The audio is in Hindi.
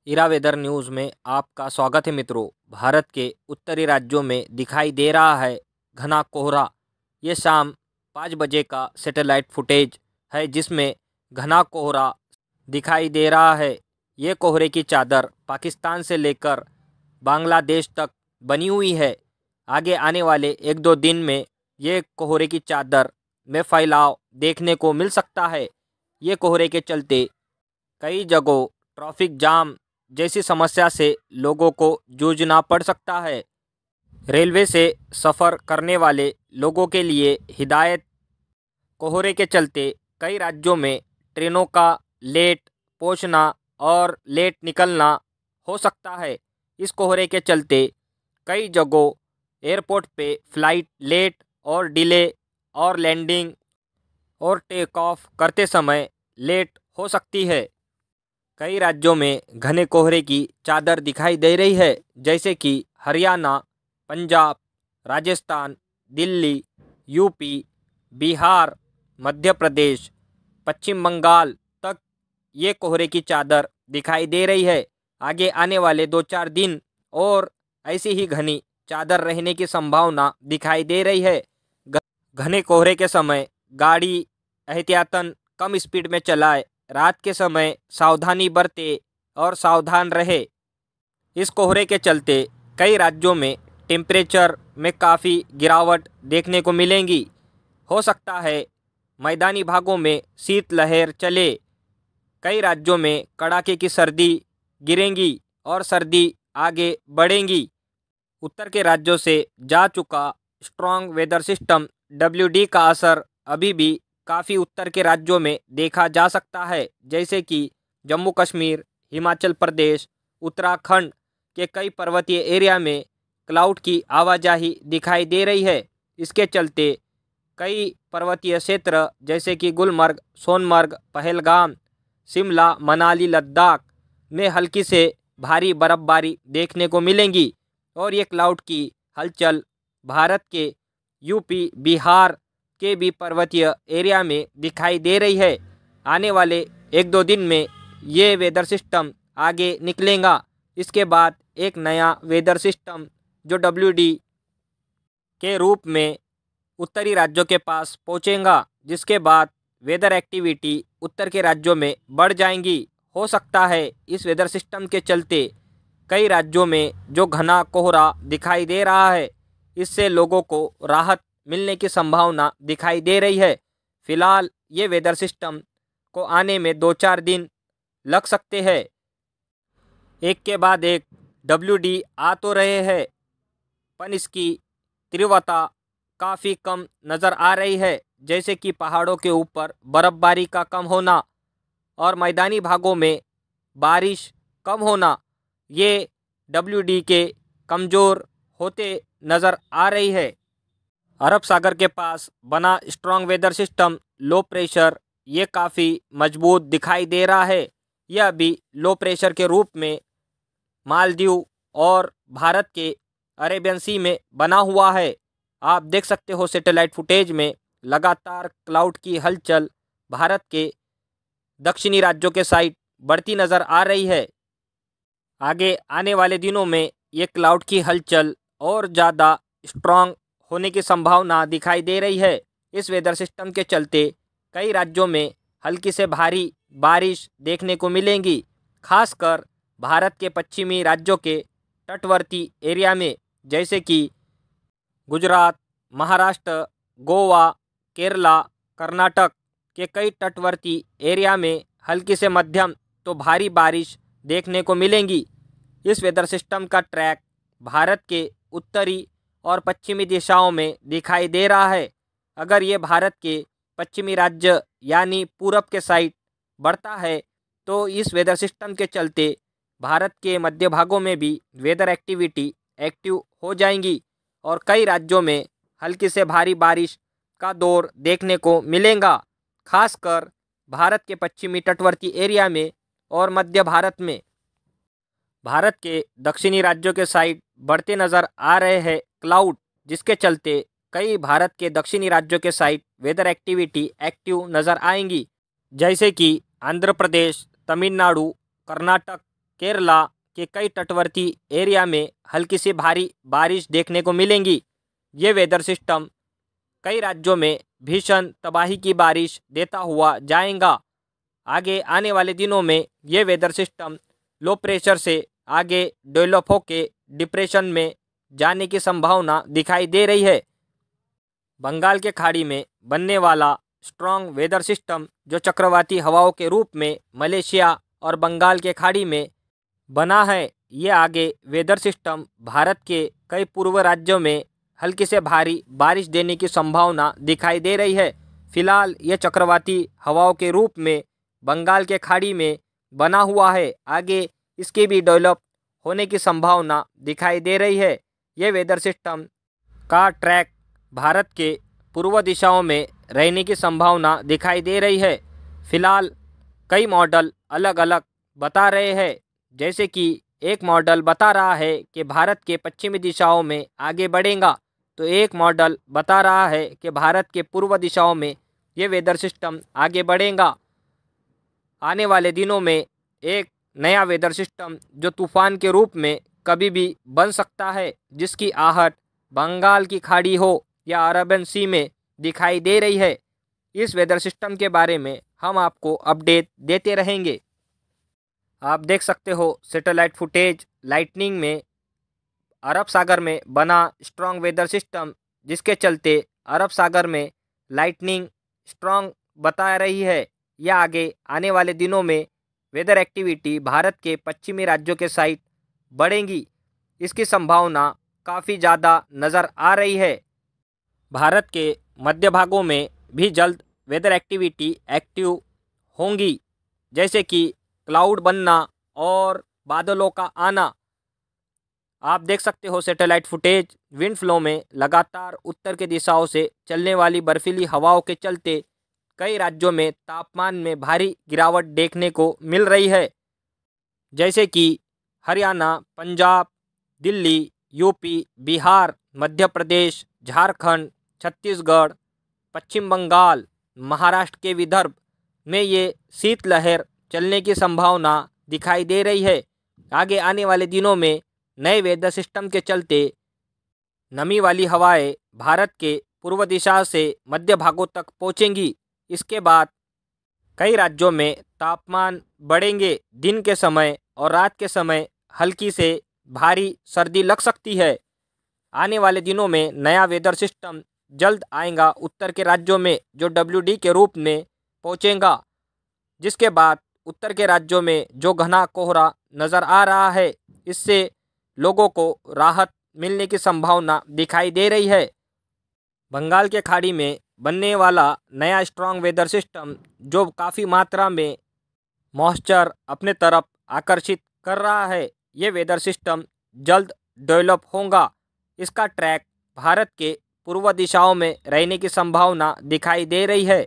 इरा वेदर न्यूज़ में आपका स्वागत है मित्रों। भारत के उत्तरी राज्यों में दिखाई दे रहा है घना कोहरा। ये शाम 5 बजे का सैटेलाइट फुटेज है जिसमें घना कोहरा दिखाई दे रहा है। ये कोहरे की चादर पाकिस्तान से लेकर बांग्लादेश तक बनी हुई है। आगे आने वाले 1-2 दिन में ये कोहरे की चादर में फैलाव देखने को मिल सकता है। ये कोहरे के चलते कई जगहों ट्रैफिक जाम जैसी समस्या से लोगों को जूझना पड़ सकता है। रेलवे से सफ़र करने वाले लोगों के लिए हिदायत। कोहरे के चलते कई राज्यों में ट्रेनों का लेट पहुंचना और लेट निकलना हो सकता है। इस कोहरे के चलते कई जगहों एयरपोर्ट पे फ़्लाइट लेट और डिले और लैंडिंग और टेक ऑफ करते समय लेट हो सकती है। कई राज्यों में घने कोहरे की चादर दिखाई दे रही है, जैसे कि हरियाणा, पंजाब, राजस्थान, दिल्ली, यूपी, बिहार, मध्य प्रदेश, पश्चिम बंगाल तक ये कोहरे की चादर दिखाई दे रही है। आगे आने वाले 2-4 दिन और ऐसी ही घनी चादर रहने की संभावना दिखाई दे रही है। घने कोहरे के समय गाड़ी एहतियातन कम स्पीड में चलाए। रात के समय सावधानी बरते और सावधान रहे। इस कोहरे के चलते कई राज्यों में टेम्परेचर में काफ़ी गिरावट देखने को मिलेंगी। हो सकता है मैदानी भागों में शीतलहर चले। कई राज्यों में कड़ाके की सर्दी गिरेंगी और सर्दी आगे बढ़ेंगी। उत्तर के राज्यों से जा चुका स्ट्रॉन्ग वेदर सिस्टम WD का असर अभी भी काफ़ी उत्तर के राज्यों में देखा जा सकता है, जैसे कि जम्मू कश्मीर, हिमाचल प्रदेश, उत्तराखंड के कई पर्वतीय एरिया में क्लाउड की आवाजाही दिखाई दे रही है। इसके चलते कई पर्वतीय क्षेत्र जैसे कि गुलमर्ग, सोनमर्ग, पहलगाम, शिमला, मनाली, लद्दाख में हल्की से भारी बर्फबारी देखने को मिलेंगी। और ये क्लाउड की हलचल भारत के यूपी, बिहार के भी पर्वतीय एरिया में दिखाई दे रही है। आने वाले 1-2 दिन में ये वेदर सिस्टम आगे निकलेगा। इसके बाद एक नया वेदर सिस्टम जो WD के रूप में उत्तरी राज्यों के पास पहुंचेगा, जिसके बाद वेदर एक्टिविटी उत्तर के राज्यों में बढ़ जाएंगी। हो सकता है इस वेदर सिस्टम के चलते कई राज्यों में जो घना कोहरा दिखाई दे रहा है, इससे लोगों को राहत मिलने की संभावना दिखाई दे रही है। फिलहाल ये वेदर सिस्टम को आने में 2-4 दिन लग सकते हैं। एक के बाद एक WD आ तो रहे हैं, पर इसकी तीव्रता काफ़ी कम नज़र आ रही है, जैसे कि पहाड़ों के ऊपर बर्फबारी का कम होना और मैदानी भागों में बारिश कम होना। ये WD के कमज़ोर होते नज़र आ रही है। अरब सागर के पास बना strong weather system low pressure ये काफ़ी मजबूत दिखाई दे रहा है। यह अभी लो प्रेशर के रूप में मालदीव और भारत के अरेबियन सी में बना हुआ है। आप देख सकते हो सैटेलाइट फुटेज में लगातार क्लाउड की हलचल भारत के दक्षिणी राज्यों के साइड बढ़ती नज़र आ रही है। आगे आने वाले दिनों में ये क्लाउड की हलचल और ज़्यादा स्ट्रॉन्ग होने की संभावना दिखाई दे रही है। इस वेदर सिस्टम के चलते कई राज्यों में हल्की से भारी बारिश देखने को मिलेंगी, खासकर भारत के पश्चिमी राज्यों के तटवर्ती एरिया में, जैसे कि गुजरात, महाराष्ट्र, गोवा, केरला, कर्नाटक के कई तटवर्ती एरिया में हल्की से मध्यम तो भारी बारिश देखने को मिलेंगी। इस वेदर सिस्टम का ट्रैक भारत के उत्तरी और पश्चिमी दिशाओं में दिखाई दे रहा है। अगर ये भारत के पश्चिमी राज्य यानी पूरब के साइड बढ़ता है तो इस वेदर सिस्टम के चलते भारत के मध्य भागों में भी वेदर एक्टिविटी एक्टिव हो जाएंगी और कई राज्यों में हल्की से भारी बारिश का दौर देखने को मिलेगा, खासकर भारत के पश्चिमी तटवर्ती एरिया में और मध्य भारत में। भारत के दक्षिणी राज्यों के साइड बढ़ते नज़र आ रहे हैं क्लाउड, जिसके चलते कई भारत के दक्षिणी राज्यों के साइड वेदर एक्टिविटी एक्टिव नज़र आएंगी, जैसे कि आंध्र प्रदेश, तमिलनाडु, कर्नाटक केरला के कई तटवर्ती एरिया में हल्की से भारी बारिश देखने को मिलेंगी। ये वेदर सिस्टम कई राज्यों में भीषण तबाही की बारिश देता हुआ जाएगा। आगे आने वाले दिनों में ये वेदर सिस्टम लो प्रेशर से आगे डेवलप होकर डिप्रेशन में जाने की संभावना दिखाई दे रही है। बंगाल के खाड़ी में बनने वाला स्ट्रॉन्ग वेदर सिस्टम जो चक्रवाती हवाओं के रूप में मलेशिया और बंगाल के खाड़ी में बना है, ये आगे वेदर सिस्टम भारत के कई पूर्व राज्यों में हल्की से भारी बारिश देने की संभावना दिखाई दे रही है। फिलहाल ये चक्रवाती हवाओं के रूप में बंगाल के खाड़ी में बना हुआ है। आगे इसके भी डेवलप होने की संभावना दिखाई दे रही है। ये वेदर सिस्टम का ट्रैक भारत के पूर्व दिशाओं में रहने की संभावना दिखाई दे रही है। फिलहाल कई मॉडल अलग अलग बता रहे हैं, जैसे कि एक मॉडल बता रहा है कि भारत के पश्चिमी दिशाओं में आगे बढ़ेगा, तो एक मॉडल बता रहा है कि भारत के पूर्व दिशाओं में ये वेदर सिस्टम आगे बढ़ेगा। आने वाले दिनों में एक नया वेदर सिस्टम जो तूफान के रूप में कभी भी बन सकता है, जिसकी आहट बंगाल की खाड़ी हो या अरबियन सी में दिखाई दे रही है। इस वेदर सिस्टम के बारे में हम आपको अपडेट देते रहेंगे। आप देख सकते हो सैटेलाइट फुटेज लाइटनिंग में अरब सागर में बना स्ट्रॉन्ग वेदर सिस्टम, जिसके चलते अरब सागर में लाइटनिंग स्ट्रॉन्ग बता रही है। या आगे आने वाले दिनों में वेदर एक्टिविटी भारत के पश्चिमी राज्यों के साइड बढ़ेंगी, इसकी संभावना काफ़ी ज़्यादा नज़र आ रही है। भारत के मध्य भागों में भी जल्द वेदर एक्टिविटी एक्टिव होंगी, जैसे कि क्लाउड बनना और बादलों का आना। आप देख सकते हो सैटेलाइट फुटेज विंड फ्लो में लगातार उत्तर की दिशाओं से चलने वाली बर्फीली हवाओं के चलते कई राज्यों में तापमान में भारी गिरावट देखने को मिल रही है, जैसे कि हरियाणा, पंजाब, दिल्ली, यूपी, बिहार, मध्य प्रदेश, झारखंड, छत्तीसगढ़, पश्चिम बंगाल, महाराष्ट्र के विदर्भ में ये शीतलहर चलने की संभावना दिखाई दे रही है। आगे आने वाले दिनों में नए वेदर सिस्टम के चलते नमी वाली हवाएं भारत के पूर्व दिशा से मध्य भागों तक पहुंचेंगी। इसके बाद कई राज्यों में तापमान बढ़ेंगे। दिन के समय और रात के समय हल्की से भारी सर्दी लग सकती है। आने वाले दिनों में नया वेदर सिस्टम जल्द आएगा उत्तर के राज्यों में, जो WD के रूप में पहुंचेगा, जिसके बाद उत्तर के राज्यों में जो घना कोहरा नज़र आ रहा है, इससे लोगों को राहत मिलने की संभावना दिखाई दे रही है। बंगाल के खाड़ी में बनने वाला नया स्ट्रॉन्ग वेदर सिस्टम जो काफ़ी मात्रा में मॉइस्चर अपने तरफ आकर्षित कर रहा है, ये वेदर सिस्टम जल्द डेवलप होगा। इसका ट्रैक भारत के पूर्व दिशाओं में रहने की संभावना दिखाई दे रही है।